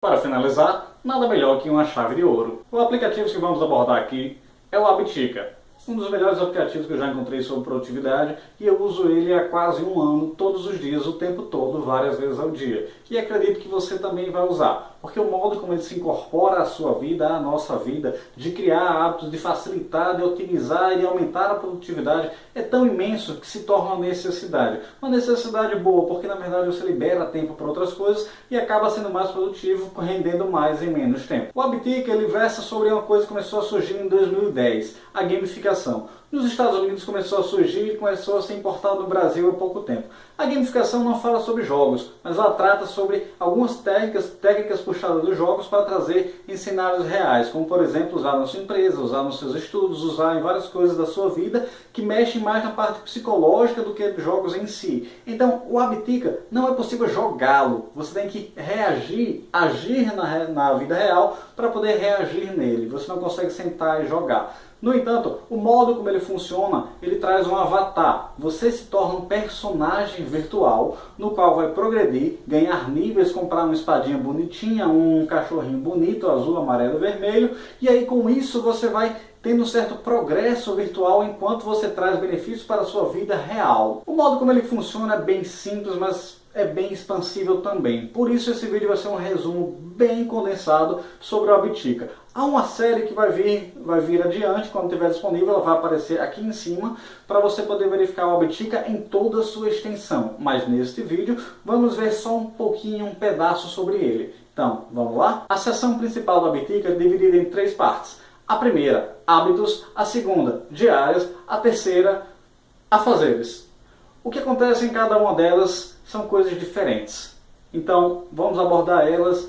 Para finalizar, nada melhor que uma chave de ouro. O aplicativo que vamos abordar aqui é o Abitica, um dos melhores aplicativos que eu já encontrei sobre produtividade, e eu uso ele há quase um ano, todos os dias, o tempo todo, várias vezes ao dia. E acredito que você também vai usar, porque o modo como ele se incorpora à sua vida, à nossa vida, de criar hábitos, de facilitar, de otimizar e de aumentar a produtividade, é tão imenso que se torna uma necessidade. Uma necessidade boa, porque na verdade você libera tempo para outras coisas e acaba sendo mais produtivo, rendendo mais em menos tempo. O Abitica, ele versa sobre uma coisa que começou a surgir em 2010, a gamificação. Nos Estados Unidos começou a surgir e começou a ser importado no Brasil há pouco tempo. A gamificação não fala sobre jogos, mas ela trata sobre algumas técnicas puxadas dos jogos para trazer em cenários reais, como por exemplo usar na sua empresa, usar nos seus estudos, usar em várias coisas da sua vida que mexem mais na parte psicológica do que jogos em si. Então o Abitica não é possível jogá-lo, você tem que reagir, agir na vida real para poder reagir nele, você não consegue sentar e jogar. No entanto, o modo como ele funciona, ele traz um avatar. Você se torna um personagem virtual, no qual vai progredir, ganhar níveis, comprar uma espadinha bonitinha, um cachorrinho bonito, azul, amarelo, vermelho, e aí com isso você vai tendo um certo progresso virtual enquanto você traz benefícios para a sua vida real. O modo como ele funciona é bem simples, mas é bem expansível também. Por isso esse vídeo vai ser um resumo bem condensado sobre o Abitica. Há uma série que vai vir adiante, quando estiver disponível, ela vai aparecer aqui em cima, para você poder verificar o Abitica em toda a sua extensão. Mas neste vídeo, vamos ver só um pouquinho, um pedaço sobre ele. Então, vamos lá? A seção principal do Abitica é dividida em 3 partes. A primeira, hábitos. A segunda, diárias. A terceira, afazeres. O que acontece em cada uma delas são coisas diferentes. Então, vamos abordar elas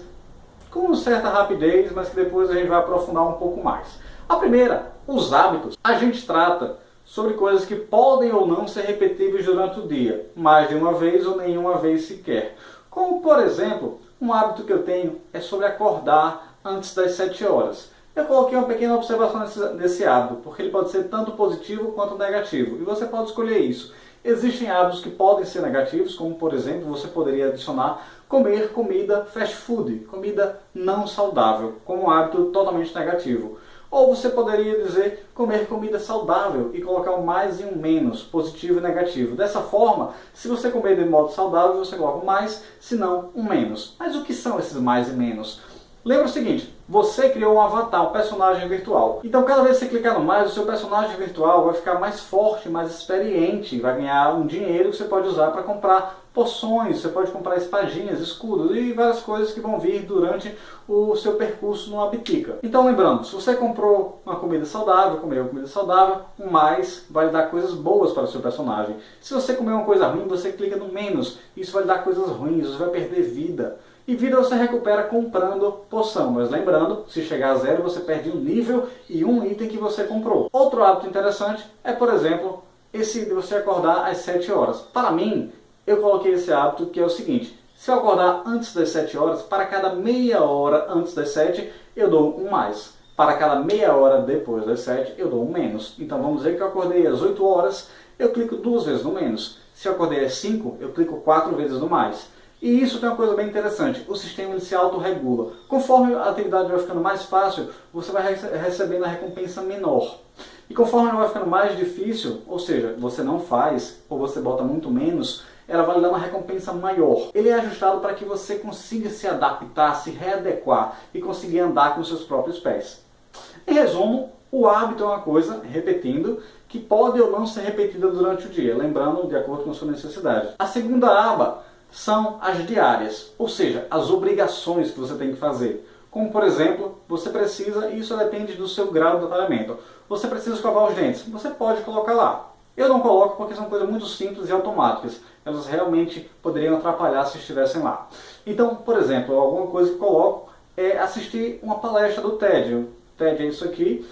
com certa rapidez, mas que depois a gente vai aprofundar um pouco mais. A primeira, os hábitos. A gente trata sobre coisas que podem ou não ser repetíveis durante o dia, mais de uma vez ou nenhuma vez sequer. Como, por exemplo, um hábito que eu tenho é sobre acordar antes das 7 horas. Eu coloquei uma pequena observação nesse hábito, porque ele pode ser tanto positivo quanto negativo, e você pode escolher isso. Existem hábitos que podem ser negativos, como por exemplo, você poderia adicionar comer comida fast food, comida não saudável, como um hábito totalmente negativo. Ou você poderia dizer comer comida saudável e colocar um mais e um menos, positivo e negativo. Dessa forma, se você comer de modo saudável, você coloca um mais, se não, um menos. Mas o que são esses mais e menos? Lembra o seguinte, você criou um avatar, um personagem virtual. Então cada vez que você clicar no mais, o seu personagem virtual vai ficar mais forte, mais experiente, vai ganhar um dinheiro que você pode usar para comprar poções, você pode comprar espadinhas, escudos e várias coisas que vão vir durante o seu percurso no Abitica. Então lembrando, se você comprou uma comida saudável, comeu comida saudável, um mais vai lhe dar coisas boas para o seu personagem. Se você comer uma coisa ruim, você clica no menos, isso vai lhe dar coisas ruins, você vai perder vida. E vida você recupera comprando poção, mas lembrando, se chegar a 0 você perde um nível e um item que você comprou. Outro hábito interessante é, por exemplo, esse de você acordar às 7 horas. Para mim, eu coloquei esse hábito que é o seguinte, se eu acordar antes das 7 horas, para cada meia hora antes das 7, eu dou um mais. Para cada meia hora depois das 7, eu dou um menos. Então vamos dizer que eu acordei às 8 horas, eu clico 2 vezes no menos. Se eu acordei às 5, eu clico 4 vezes no mais. E isso tem uma coisa bem interessante, o sistema ele se autorregula. Conforme a atividade vai ficando mais fácil, você vai recebendo a recompensa menor. E conforme ela vai ficando mais difícil, ou seja, você não faz, ou você bota muito menos, ela vai lhe dar uma recompensa maior. Ele é ajustado para que você consiga se adaptar, se readequar e conseguir andar com seus próprios pés. Em resumo, o hábito é uma coisa, repetindo, que pode ou não ser repetida durante o dia, lembrando de acordo com a sua necessidade. A segunda aba são as diárias, ou seja, as obrigações que você tem que fazer. Como por exemplo, você precisa, e isso depende do seu grau de detalhamento, você precisa escovar os dentes, você pode colocar lá. Eu não coloco porque são coisas muito simples e automáticas, elas realmente poderiam atrapalhar se estivessem lá. Então, por exemplo, alguma coisa que eu coloco é assistir uma palestra do TED. O TED é isso aqui,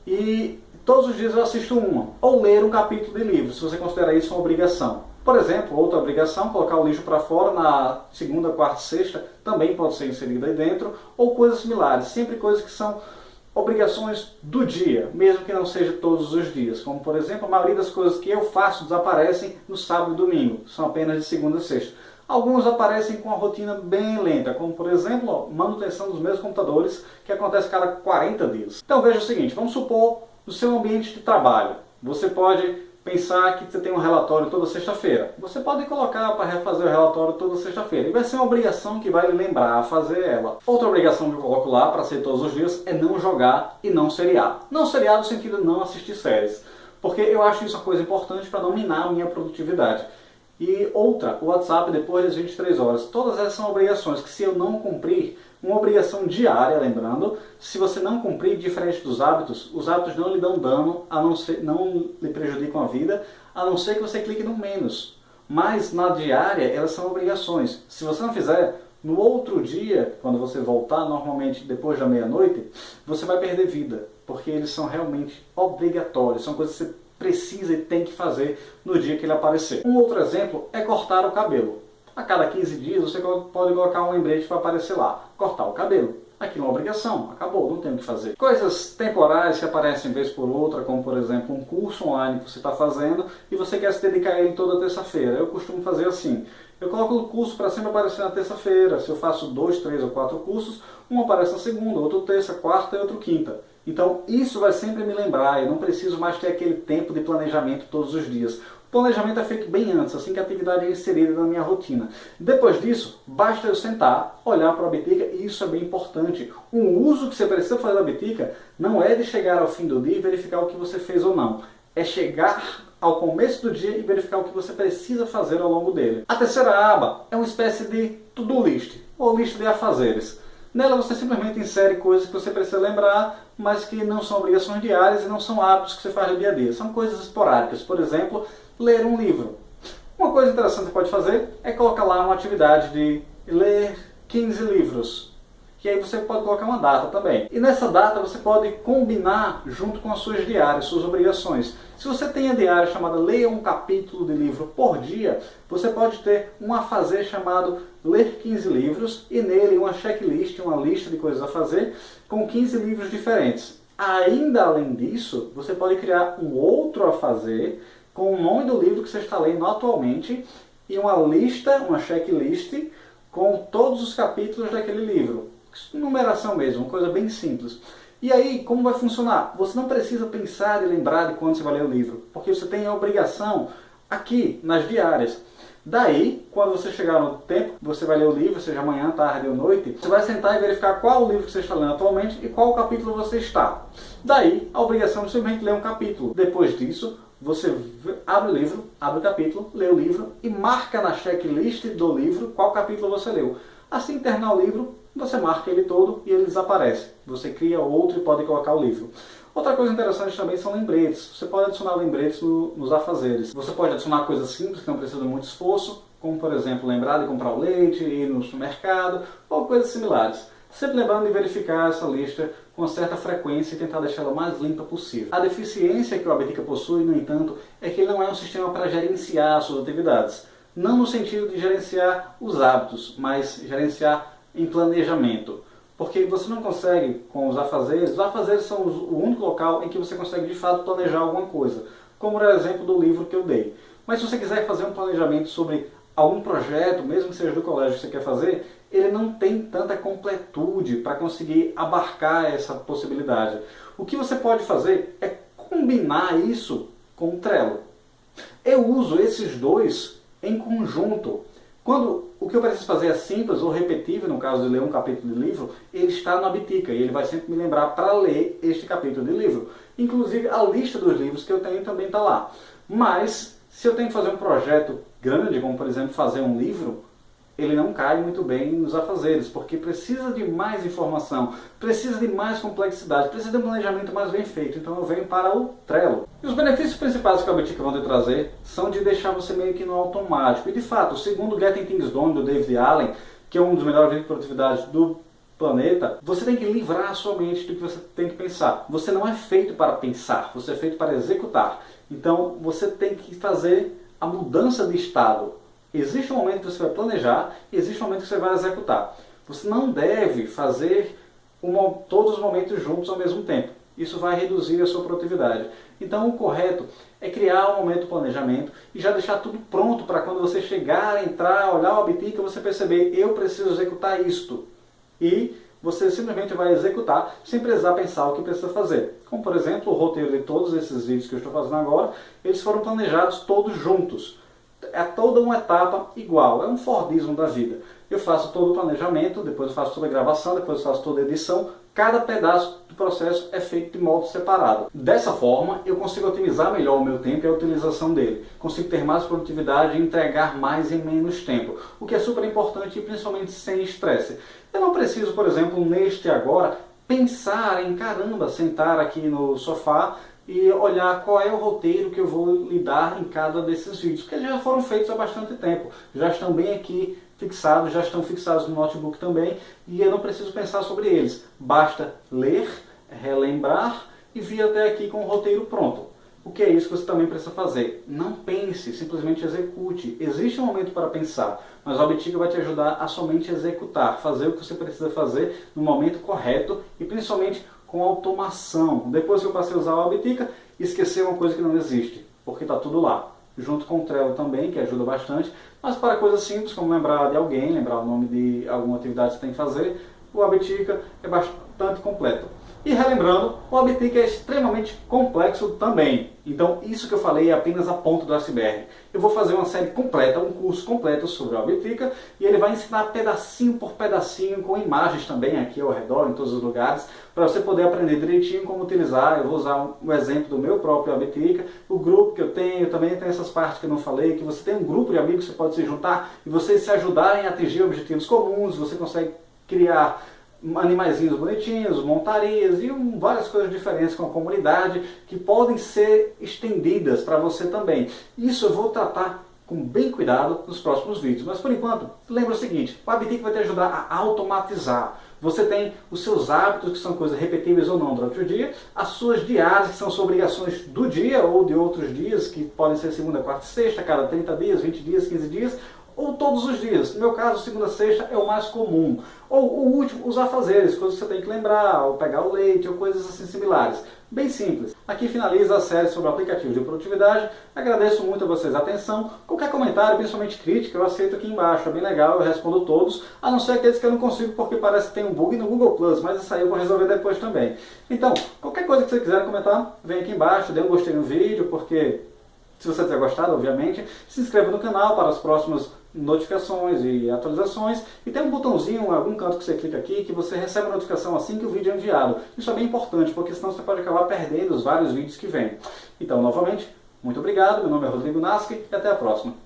e todos os dias eu assisto uma, ou ler um capítulo de livro, se você considerar isso uma obrigação. Por exemplo, outra obrigação, colocar o lixo para fora na segunda, quarta e sexta, também pode ser inserida aí dentro, ou coisas similares, sempre coisas que são obrigações do dia, mesmo que não seja todos os dias. Como por exemplo, a maioria das coisas que eu faço desaparecem no sábado e domingo, são apenas de segunda a sexta. Alguns aparecem com a rotina bem lenta, como por exemplo, manutenção dos mesmos computadores, que acontece a cada 40 dias. Então veja o seguinte, vamos supor no seu ambiente de trabalho, você pode pensar que você tem um relatório toda sexta-feira. Você pode colocar para refazer o relatório toda sexta-feira. E vai ser uma obrigação que vai lhe lembrar a fazer ela. Outra obrigação que eu coloco lá para ser todos os dias é não jogar e não seriar. Não seriar no sentido de não assistir séries. Porque eu acho isso uma coisa importante para não minar a minha produtividade. E outra, o WhatsApp depois das 23 horas. Todas essas são obrigações que se eu não cumprir, uma obrigação diária, lembrando, se você não cumprir, diferente dos hábitos, os hábitos não lhe dão dano, não lhe prejudicam a vida, a não ser que você clique no menos. Mas na diária, elas são obrigações. Se você não fizer, no outro dia, quando você voltar, normalmente depois da meia-noite, você vai perder vida, porque eles são realmente obrigatórios, são coisas que você precisa e tem que fazer no dia que ele aparecer. Um outro exemplo é cortar o cabelo. A cada 15 dias você pode colocar um lembrete para aparecer lá. Cortar o cabelo. Aquilo é uma obrigação. Acabou, não tem o que fazer. Coisas temporais que aparecem vez por outra, como por exemplo um curso online que você está fazendo e você quer se dedicar a ele toda terça-feira. Eu costumo fazer assim. Eu coloco o curso para sempre aparecer na terça-feira. Se eu faço 2, 3 ou 4 cursos, um aparece na segunda, outro terça, quarta e outro quinta. Então isso vai sempre me lembrar, eu não preciso mais ter aquele tempo de planejamento todos os dias. O planejamento é feito bem antes, assim que a atividade é inserida na minha rotina. Depois disso, basta eu sentar, olhar para a Bitica e isso é bem importante. O uso que você precisa fazer da Bitica não é de chegar ao fim do dia e verificar o que você fez ou não. É chegar ao começo do dia e verificar o que você precisa fazer ao longo dele. A terceira aba é uma espécie de to-do list, ou lista de afazeres. Nela você simplesmente insere coisas que você precisa lembrar, mas que não são obrigações diárias e não são hábitos que você faz no dia a dia. São coisas esporádicas. Por exemplo, ler um livro. Uma coisa interessante que você pode fazer é colocar lá uma atividade de ler 15 livros. Que aí você pode colocar uma data também. E nessa data você pode combinar junto com as suas diárias, suas obrigações. Se você tem a diária chamada Leia um capítulo de livro por dia, você pode ter um afazer chamado Ler 15 livros e nele uma checklist, uma lista de coisas a fazer com 15 livros diferentes. Ainda além disso, você pode criar um outro afazer com o nome do livro que você está lendo atualmente e uma lista, uma checklist com todos os capítulos daquele livro. Numeração mesmo, uma coisa bem simples. E aí, como vai funcionar? Você não precisa pensar e lembrar de quando você vai ler o livro, porque você tem a obrigação aqui, nas diárias. Daí, quando você chegar no tempo, você vai ler o livro, seja amanhã, tarde ou noite, você vai sentar e verificar qual o livro que você está lendo atualmente e qual capítulo você está. Daí, a obrigação é simplesmente ler um capítulo. Depois disso, você abre o livro, abre o capítulo, lê o livro e marca na checklist do livro qual capítulo você leu. Assim que terminar o livro, você marca ele todo e ele desaparece. Você cria outro e pode colocar o livro. Outra coisa interessante também são lembretes. Você pode adicionar lembretes nos afazeres. Você pode adicionar coisas simples que não precisam de muito esforço, como por exemplo lembrar de comprar o leite, ir no supermercado ou coisas similares. Sempre lembrando de verificar essa lista com certa frequência e tentar deixá-la mais limpa possível. A deficiência que o Habitica possui, no entanto, é que ele não é um sistema para gerenciar suas atividades. Não no sentido de gerenciar os hábitos, mas gerenciar em planejamento. Porque você não consegue com os afazeres são o único local em que você consegue de fato planejar alguma coisa. Como era o exemplo do livro que eu dei. Mas se você quiser fazer um planejamento sobre algum projeto, mesmo que seja do colégio que você quer fazer, ele não tem tanta completude para conseguir abarcar essa possibilidade. O que você pode fazer é combinar isso com o Trello. Eu uso esses dois em conjunto. Quando o que eu preciso fazer é simples ou repetível, no caso de ler um capítulo de livro, ele está na Bitica e ele vai sempre me lembrar para ler este capítulo de livro. Inclusive a lista dos livros que eu tenho também está lá. Mas se eu tenho que fazer um projeto grande, como por exemplo fazer um livro, ele não cai muito bem nos afazeres, porque precisa de mais informação, precisa de mais complexidade, precisa de um planejamento mais bem feito. Então eu venho para o Trello. E os benefícios principais que a Bitica vão te trazer são de deixar você meio que no automático. E de fato, segundo o Getting Things Done, do David Allen, que é um dos melhores vídeos de produtividade do planeta, você tem que livrar a sua mente do que você tem que pensar. Você não é feito para pensar, você é feito para executar. Então você tem que fazer a mudança de estado. Existe um momento que você vai planejar e existe um momento que você vai executar. Você não deve fazer todos os momentos juntos ao mesmo tempo. Isso vai reduzir a sua produtividade. Então o correto é criar um momento de planejamento e já deixar tudo pronto para quando você chegar, entrar, olhar o Abitica, você perceber, eu preciso executar isto. E você simplesmente vai executar sem precisar pensar o que precisa fazer. Como por exemplo, o roteiro de todos esses vídeos que eu estou fazendo agora, eles foram planejados todos juntos. É toda uma etapa igual, é um Fordismo da vida. Eu faço todo o planejamento, depois eu faço toda a gravação, depois eu faço toda a edição. Cada pedaço do processo é feito de modo separado. Dessa forma, eu consigo otimizar melhor o meu tempo e a utilização dele. Consigo ter mais produtividade e entregar mais em menos tempo. O que é super importante e principalmente sem estresse. Eu não preciso, por exemplo, neste agora, pensar em, caramba, sentar aqui no sofá e olhar qual é o roteiro que eu vou lidar em cada desses vídeos, porque já foram feitos há bastante tempo, já estão bem aqui fixados, já estão fixados no notebook também, e eu não preciso pensar sobre eles. Basta ler, relembrar e vir até aqui com o roteiro pronto. O que é isso que você também precisa fazer? Não pense, simplesmente execute. Existe um momento para pensar, mas o Abitica vai te ajudar a somente executar, fazer o que você precisa fazer no momento correto e principalmente com automação. Depois que eu passei a usar o Abitica, esqueci uma coisa que não existe, porque está tudo lá. Junto com o Trello também, que ajuda bastante, mas para coisas simples, como lembrar de alguém, lembrar o nome de alguma atividade que você tem que fazer, o Abitica é bastante completo. E relembrando, o Abitica é extremamente complexo também. Então isso que eu falei é apenas a ponta do iceberg. Eu vou fazer uma série completa, um curso completo sobre o Abitica, e ele vai ensinar pedacinho por pedacinho, com imagens também aqui ao redor, em todos os lugares, para você poder aprender direitinho como utilizar. Eu vou usar um exemplo do meu próprio Abitica, o grupo que eu tenho, também tem essas partes que eu não falei, que você tem um grupo de amigos que você pode se juntar e vocês se ajudarem a atingir objetivos comuns, você consegue criar animaizinhos bonitinhos, montarias e várias coisas diferentes com a comunidade que podem ser estendidas para você também. Isso eu vou tratar com bem cuidado nos próximos vídeos. Mas por enquanto, lembra o seguinte, o Abitica vai te ajudar a automatizar. Você tem os seus hábitos, que são coisas repetíveis ou não durante o dia, as suas diárias, que são suas obrigações do dia ou de outros dias, que podem ser segunda, quarta e sexta, cada 30 dias, 20 dias, 15 dias, ou todos os dias. No meu caso, segunda, sexta é o mais comum. Ou o último, os afazeres, coisas que você tem que lembrar, ou pegar o leite, ou coisas assim similares. Bem simples. Aqui finaliza a série sobre aplicativos de produtividade. Agradeço muito a vocês a atenção. Qualquer comentário, principalmente crítica, eu aceito aqui embaixo. É bem legal, eu respondo todos. A não ser aqueles que eu não consigo porque parece que tem um bug no Google+, mas isso aí eu vou resolver depois também. Então, qualquer coisa que você quiser comentar, vem aqui embaixo, dê um gostei no vídeo, porque se você tiver gostado, obviamente, se inscreva no canal para as próximas notificações e atualizações, e tem um botãozinho em algum canto que você clica aqui que você recebe a notificação assim que o vídeo é enviado. Isso é bem importante, porque senão você pode acabar perdendo os vários vídeos que vêm. Então, novamente, muito obrigado, meu nome é Rodrigo Nascimento e até a próxima.